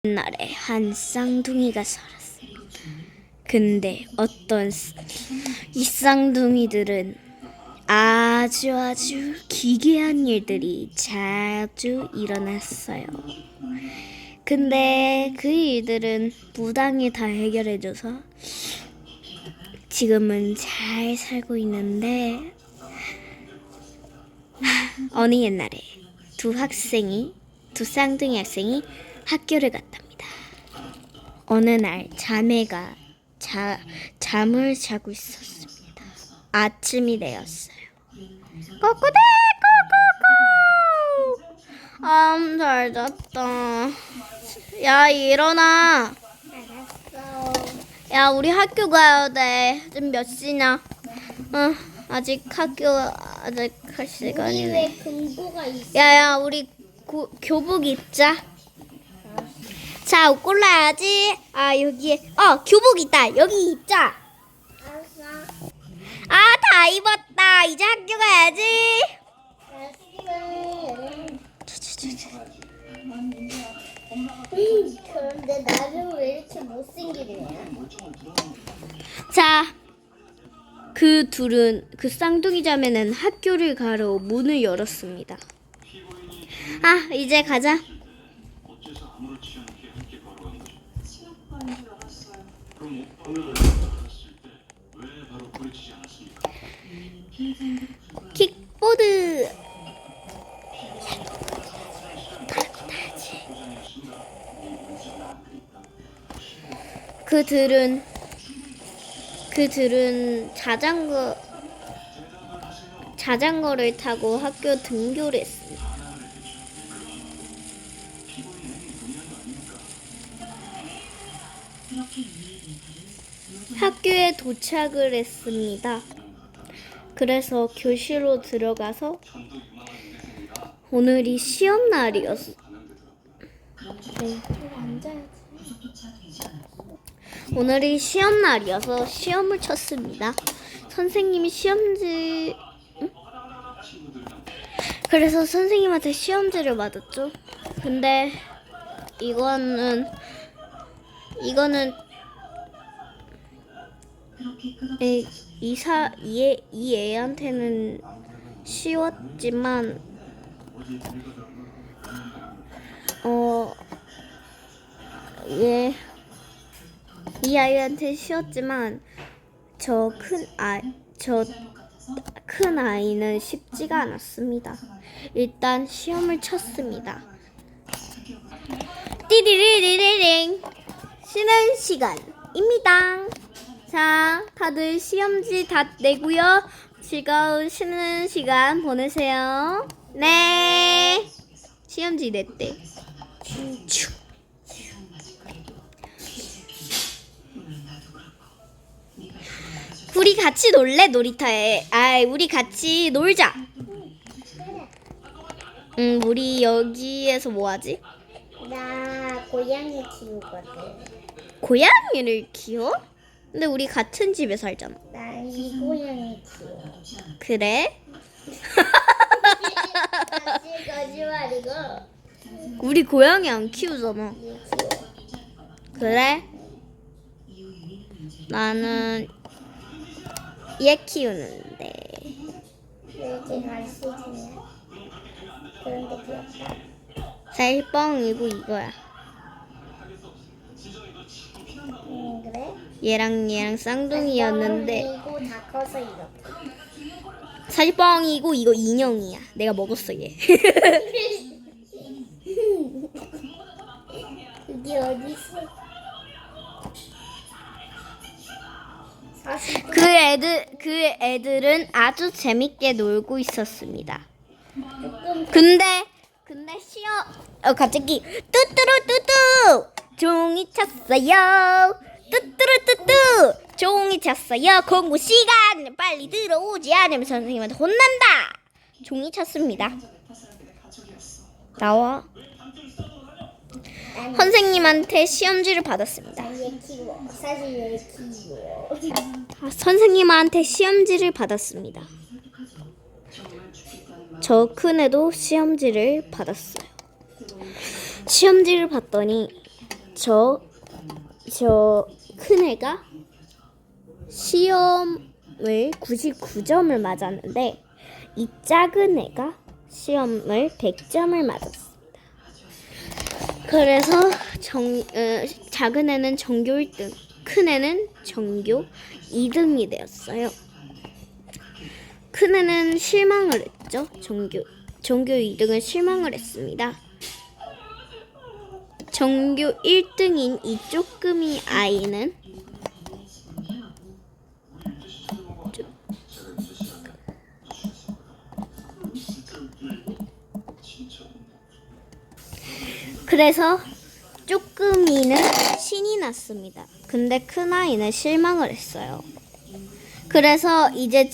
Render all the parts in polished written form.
옛날에 한 쌍둥이가 살았어요. 근데 이 쌍둥이들은 아주 기괴한 일들이 자주 일어났어요. 근데 그 일들은 무당이 다 해결해줘서 지금은 잘 살고 있는데, 어느 옛날에 두 쌍둥이 학생이 학교를 갔답니다. 어느 날 자매가 잠을 자고 있었습니다. 아침이 되었어요. 꼬꼬대 꼬꼬꼬. 잘 잤다. 야, 일어나. 알았어. 야, 우리 학교 가야 돼. 지금 몇 시냐? 아직 할 우리 시간이네. 왜 금고가 있어? 야야, 우리 교복 입자. 자, 옷 골라야지. 여기에 교복 있다. 여기 입자. 알았어. 다 입었다. 이제 학교 가야지. 그런데 나는 왜 이렇게 못생기냐? 자, 그 쌍둥이 자매는 학교를 가러 문을 열었습니다. 이제 가자. 킥보드. 그들은 자전거를 타고 학교 등교를 했습니다. 학교에 도착을 했습니다. 그래서 교실로 들어가서 오늘이 시험 날이었어. 오늘이 시험 날이어서 시험을 쳤습니다. 선생님이 그래서 선생님한테 시험지를 받았죠. 근데 이거는 이 애한테는 쉬웠지만 이 아이한테 쉬웠지만 저 큰 아이는 쉽지가 않았습니다. 일단 시험을 쳤습니다. 띠리리리링, 쉬는 시간입니다. 자, 다들 시험지 다 내고요. 즐거운 쉬는 시간 보내세요. 네. 시험지 냈대. 우리 같이 놀래, 놀이터에. 우리 같이 놀자. 우리 여기에서 뭐 하지? 나 고양이 키우거든. 고양이를 키워? 근데 우리 같은 집에 살잖아. 나 이 고양이 키워. 그래? 사실 거짓말이고. 우리 고양이 안 키우잖아. 얘 키워. 그래? 나는 얘 키우는데. 왜 이렇게 가르치냐? 그런데 귀엽다. 살뻥이고 이거야. 그래? 얘랑 쌍둥이였는데 이고 다 커서 이렇게. 살뻥이고 이거 인형이야. 내가 먹었어 얘. 이게 어디 있어? 그 애들은 아주 재밌게 놀고 있었습니다. 조금 근데 갑자기 뚜뚜루뚜뚜 종이 쳤어요. 뚜뚜루뚜뚜 종이 쳤어요. 공부 시간 빨리 들어오지 않으면 선생님한테 혼난다. 종이 쳤습니다. 나와. 선생님한테 시험지를 받았습니다. 얘 키워. 사실 얘 키워. 선생님한테 시험지를 받았습니다. 저 큰애도 시험지를 받았어요. 시험지를 봤더니 저 큰애가 시험을 99점을 맞았는데 이 작은 애가 시험을 100점을 맞았습니다. 그래서 작은 애는 전교 1등, 큰 애는 전교 2등이 되었어요. 큰 애는 실망을 했죠. 전교 2등은 실망을 했습니다. 전교 1등인 이 쪼끄미 아이는 그래서 쪼끄미는 신이 났습니다. 근데 큰아이는 실망을 했어요. 그래서 이제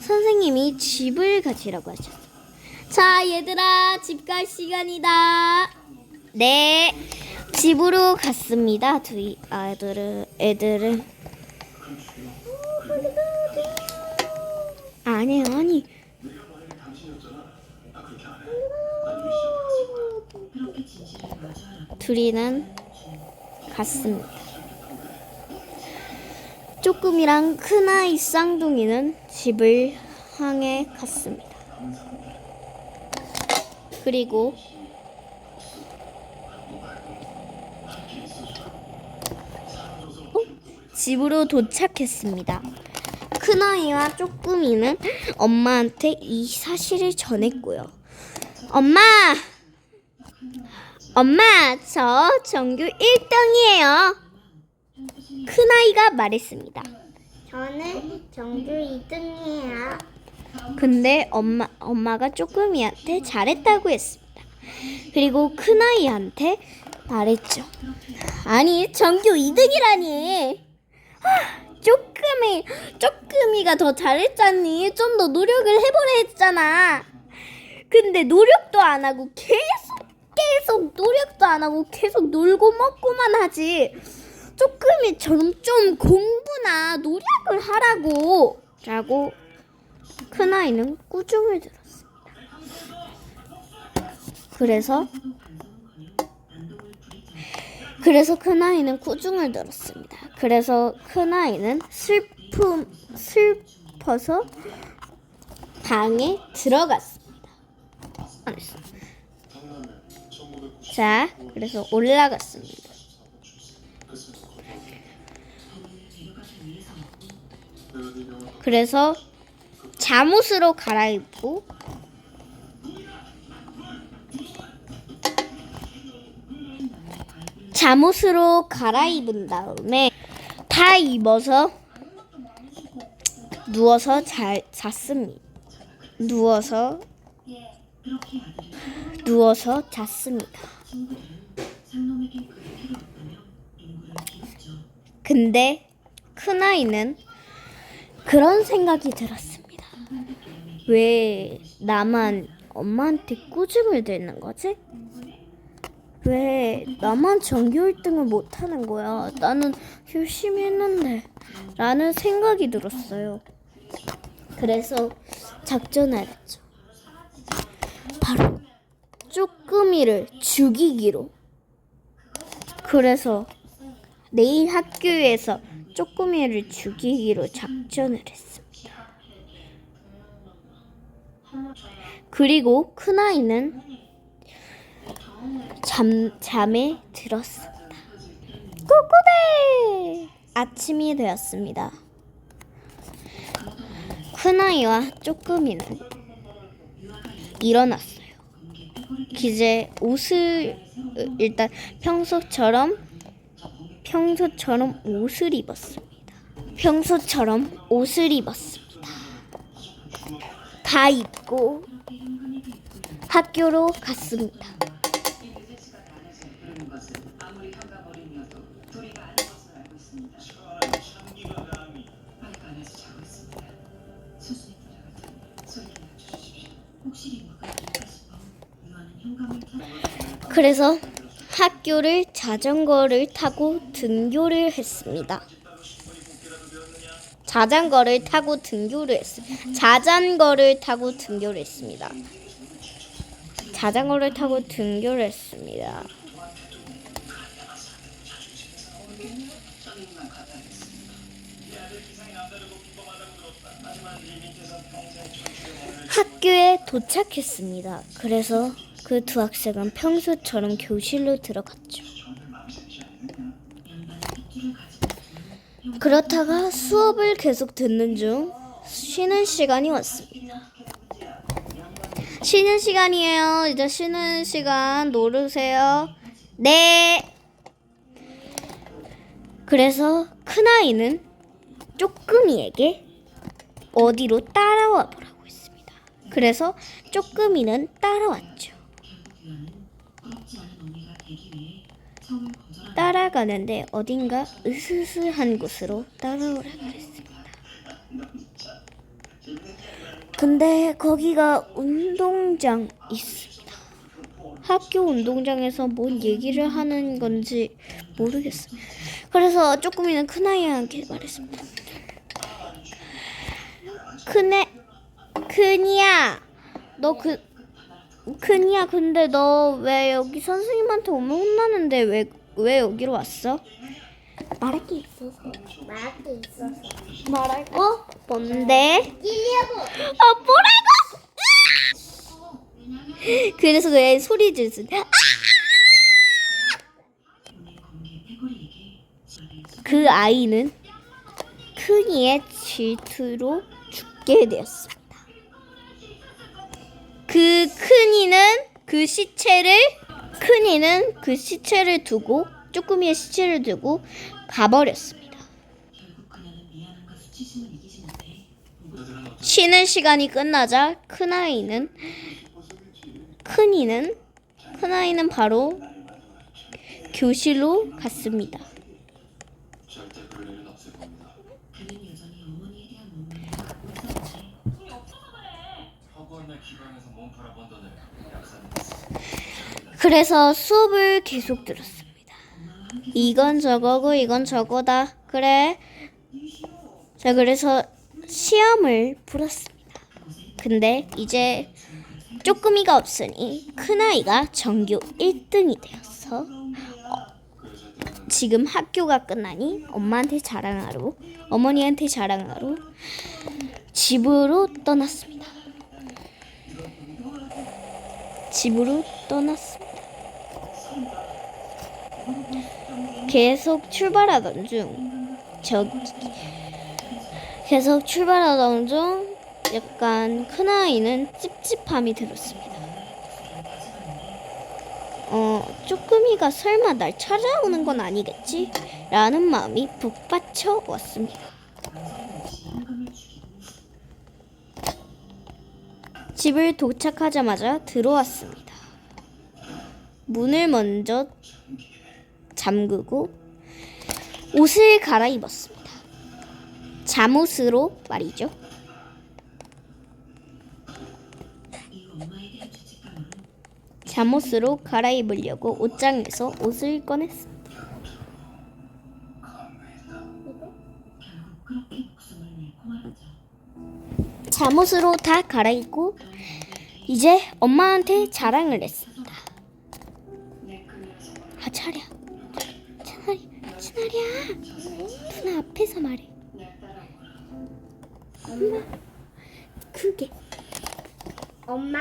선생님이 집을 가지라고 하셨어요. 자, 얘들아, 집 갈 시간이다. 네, 집으로 갔습니다. 두 애들은 아니. 둘이는 갔습니다. 쪼끔이랑 큰아이 쌍둥이는 집을 향해 갔습니다. 그리고 집으로 도착했습니다. 큰아이와 쪼끔이는 엄마한테 이 사실을 전했고요. 엄마, 저 전교 1등이에요. 큰아이가 말했습니다. 저는 전교 2등이에요. 근데 엄마가 쪼끄미한테 잘했다고 했습니다. 그리고 큰아이한테 말했죠. 아니, 전교 2등이라니. 쪼끄미가 더 잘했잖니. 좀 더 노력을 해보라 했잖아. 근데 노력도 안 하고 계속 노력도 안 하고 계속 놀고 먹고만 하지. 쪼끄미처럼 좀 공부나 노력을 하라고. 라고 큰아이는 꾸중을 들었습니다. 그래서 큰아이는 꾸중을 들었습니다. 그래서 큰아이는 슬퍼서 방에 들어갔습니다. 자, 그래서 올라갔습니다. 그래서 잠옷으로 갈아입고 잠옷으로 갈아입은 다음에 다 입어서 누워서 잤습니다. 누워서 잤습니다. 근데 큰아이는 그런 생각이 들었습니다. 왜 나만 엄마한테 꾸중을 듣는 거지? 왜 나만 전교 1등을 못하는 거야? 나는 열심히 했는데 라는 생각이 들었어요. 그래서 작전을 했죠. 바로 쪼끄미를 죽이기로. 그래서 내일 학교에서 쪼끄미를 죽이기로 작전을 했습니다. 그리고 큰아이는 잠에 들었습니다. 꾸꾸대! 아침이 되었습니다. 큰아이와 쪼끄미는 일어났어요. 이제 옷을 일단 평소처럼 옷을 입었습니다. 다 입고 학교로 갔습니다. 그래서 학교를 자전거를 타고 등교를 했습니다. 자전거를 타고 등교를 했습니다. 학교에 도착했습니다. 그래서 그 두 학생은 평소처럼 교실로 들어갔죠. 그렇다가 수업을 계속 듣는 중 쉬는 시간이 왔습니다. 쉬는 시간이에요. 이제 쉬는 시간 놀으세요. 네. 그래서 큰아이는 쪼끄미에게 어디로 따라와 보라고 했습니다. 그래서 쪼끄미는 따라왔죠. 따라가는데 어딘가 으스스한 곳으로 따라오라고 했습니다. 근데 거기가 운동장 있습니다. 학교 운동장에서 뭔 얘기를 하는 건지 모르겠어요. 그래서 쪼끄미는 큰아이한테 말했습니다. 큰이야, 큰이야, 근데 너 왜 여기 선생님한테 오면 혼나는데 왜 여기로 왔어? 말할 게 있어서. 말할 거? 뭔데? 일리하고. 뭐라고? 그래서 왜 소리 지르지? 그 아이는 큰이의 질투로 죽게 되었습니다. 큰이는 그 시체를 두고 쪼끄미의 시체를 두고 가버렸습니다. 쉬는 시간이 끝나자 큰아이는 바로 교실로 갔습니다. 그래서 수업을 계속 들었습니다. 이건 저거고 이건 저거다. 그래. 자, 그래서 시험을 풀었습니다. 근데 이제 쪼끄미가 없으니 큰아이가 전교 1등이 되어서 지금 학교가 끝나니 엄마한테 자랑하러, 어머니한테 자랑하러 집으로 떠났습니다. 계속 출발하던 중 약간 큰아이는 찝찝함이 들었습니다. 쪼끄미가 설마 날 찾아오는 건 아니겠지? 라는 마음이 북받쳐 왔습니다. 집을 도착하자마자 들어왔습니다. 문을 먼저 잠그고 옷을 갈아입었습니다. 잠옷으로 말이죠. 잠옷으로 갈아입으려고 옷장에서 옷을 꺼냈습니다. 잠옷으로 다 갈아입고 이제 엄마한테 자랑을 했습니다. 차라리야. 누나 앞에서 말해. 엄마, 크게. 엄마,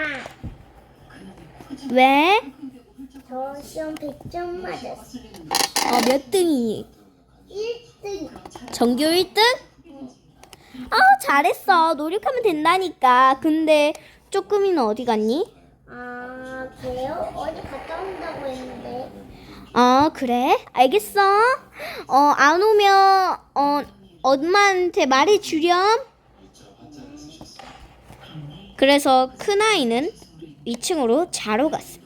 왜? 저 시험 100점 맞았어. 몇 등이니? 1등. 전교 1등? 잘했어. 노력하면 된다니까. 근데 쪼끄미는 어디 갔니? 아, 그래요? 어디 갔다 온다고 했는데. 그래? 알겠어. 안 오면 엄마한테 말해주렴. 그래서 큰아이는 2층으로 자러 갔습니다.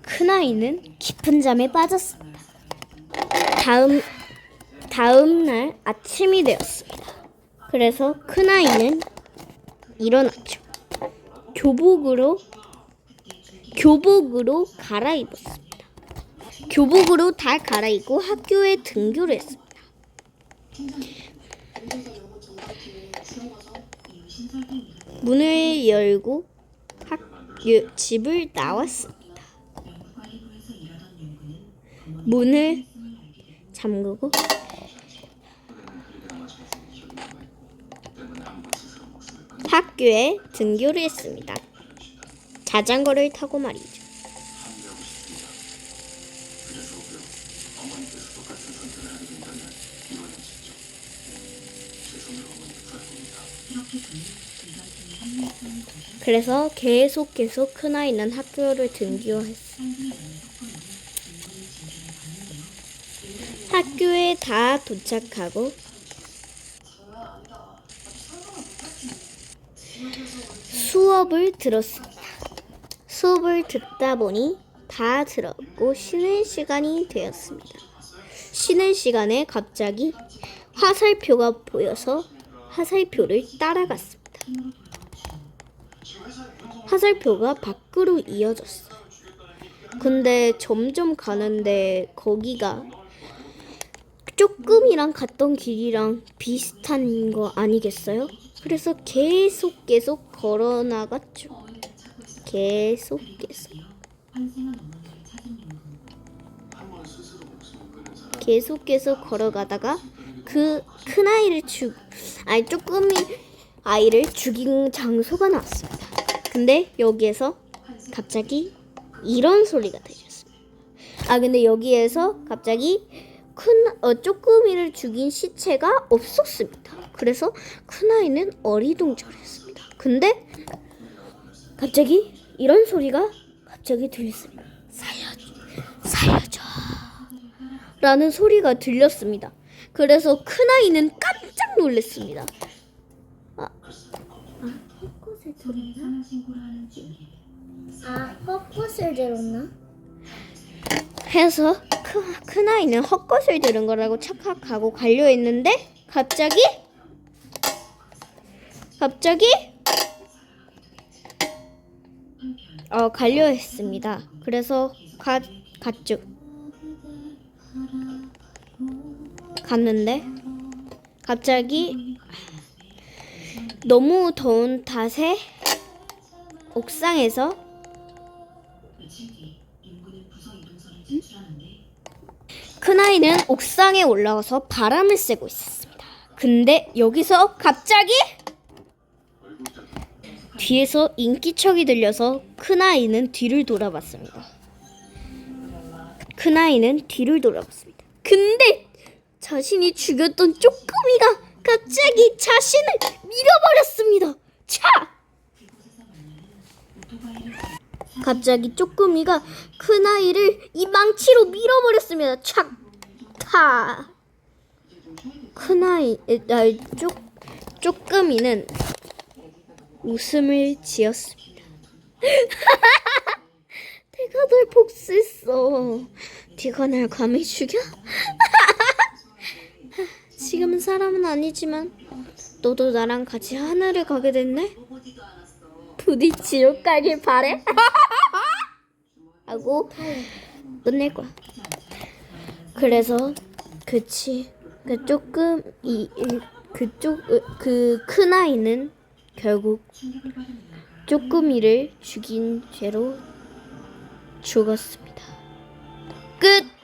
큰아이는 깊은 잠에 빠졌습니다. 다음 날 아침이 되었습니다. 그래서 큰아이는 일어났죠. 교복으로 갈아입었습니다. 교복으로 다 갈아입고 학교에 등교를 했습니다. 문을 열고 집을 나왔습니다. 문을 잠그고 학교에 등교를 했습니다. 자전거를 타고 말이죠. 그래서 계속 큰아이는 학교를 등교했어요. 학교에 다 도착하고 수업을 들었습니다. 수업을 듣다 보니 다 들었고 쉬는 시간이 되었습니다. 쉬는 시간에 갑자기 화살표가 보여서 화살표를 따라갔습니다. 화살표가 밖으로 이어졌어요. 근데 점점 가는데 거기가 조금이랑 갔던 길이랑 비슷한 거 아니겠어요? 그래서 계속 걸어 나갔죠. 계속. 계속 걸어가다가 그 조금이 아이를 죽인 장소가 나왔습니다. 근데 여기에서 갑자기 이런 소리가 들렸습니다. 근데 여기에서 갑자기 쪼끄미를 죽인 시체가 없었습니다. 그래서 큰아이는 어리둥절했습니다. 근데 갑자기 이런 소리가 갑자기 들렸습니다. 살려줘 라는 소리가 들렸습니다. 그래서 큰아이는 깜짝 놀랐습니다. 헛것을 들었나? 헛것을 들었나? 해서 큰아이는 헛것을 들은 거라고 착각하고 가려 했는데 갑자기 가려 했습니다. 그래서 갔죠. 갔는데 갑자기 너무 더운 탓에 옥상에서 큰아이는 옥상에 올라가서 바람을 쐬고 있었습니다. 근데 여기서 갑자기 뒤에서 인기척이 들려서 큰아이는 뒤를 돌아봤습니다. 근데 자신이 죽였던 쪼끄미가 갑자기 자신을 밀어버렸습니다. 갑자기 쪼끄미가 큰아이를 이 망치로 밀어버렸습니다. 쪼끄미는 웃음을 지었습니다. 내가 널 복수했어. 네가 날 감히 죽여? 지금은 사람은 아니지만 너도 나랑 같이 하늘을 가게 됐네? 부디 지옥 가길 바래. 하고 끝낼 거야. 그래서 그 큰아이는 결국 쪼끄미를 죽인 죄로 죽었습니다. 끝.